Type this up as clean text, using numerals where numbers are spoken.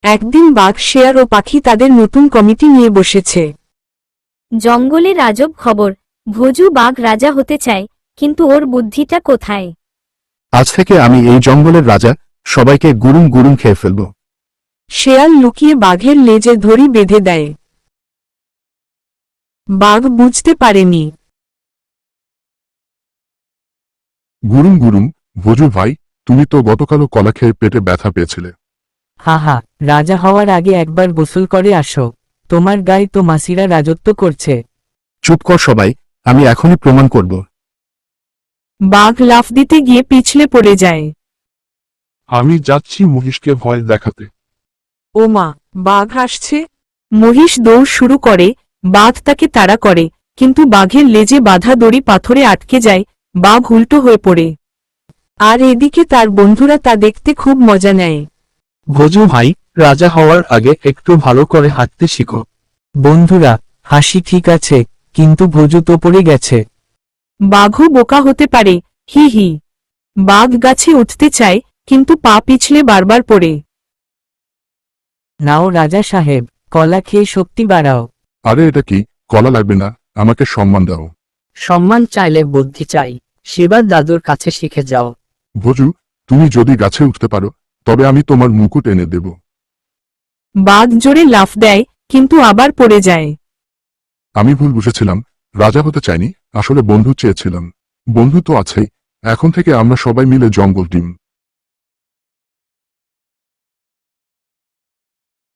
একদিন বাঘ, শেয়াল ও পাখি তাদের নতুন কমিটি নিয়ে বসেছে। জঙ্গলের আজব খবর। ভোজু বাঘ রাজা হতে চায়, কিন্তু ওর বুদ্ধিটা কোথায়? আজ থেকে আমি এই জঙ্গলের রাজা, সবাইকে গুরুম গুরুম খেয়ে ফেলব। শেয়াল লুকিয়ে বাঘের লেজে ধরি বেঁধে দেয়। বাঘ বুঝতে পারেনি। গুরুম গুরুম, ভোজু ভাই, তুমি তো গতকালও কলা খেয়ে পেটে ব্যথা পেয়েছিলে। হা হা, রাজা হওয়ার আগে একবার গোসল করে আসো। তোমার গায়ে তো মাসিরা রাজত্ব করছে। চুপ কর সবাই, আমি এখনই প্রমাণ করব। বাঘ লাফ দিতে গিয়ে পিছলে পড়ে যায়। আমি যাচ্ছি মহিষকে ভয় দেখাতে। ওমা, বাঘ আসছে! মহিষ দৌড় শুরু করে। বাঘ তাকে তাড়া করে, কিন্তু বাঘের লেজে বাঁধা দড়ি পাথরে আটকে যায়। বাঘ উল্টো হয়ে পড়ে। আর এদিকে তার বন্ধুরা তা দেখতে খুব মজা নেয়। ভোজু ভাই, রাজা হওয়ার আগে একটু ভালো করে হাঁটতে শিখো। বন্ধুরা, হাসি ঠিক আছে, কিন্তু ভোজু তো পড়ে গেছে। বাঘও বোকা হতে পারে, হি হি। বাঘ গাছে উঠতে চায়, কিন্তু পা পিছলে বারবার পড়ে। নাও রাজা সাহেব, কলা খেয়ে শক্তি বাড়াও। আরে এটা কি, কলা লাগবে না, আমাকে সম্মান দাও। সম্মান চাইলে বুদ্ধি চাই, সেবার দাদুর কাছে শিখে যাও। ভোজু, তুমি যদি গাছে উঠতে পারো, তবে আমি তোমার মুকুট এনে দেব। বাঘ জোরে লাফ দেয়, কিন্তু আবার পড়ে যায়। আমি ভুল বুঝেছিলাম, রাজা হতে চাইনি, আসলে বন্ধু চেয়েছিলাম। বন্ধু তো আছেই, এখন থেকে আমরা সবাই মিলে জঙ্গল টিম।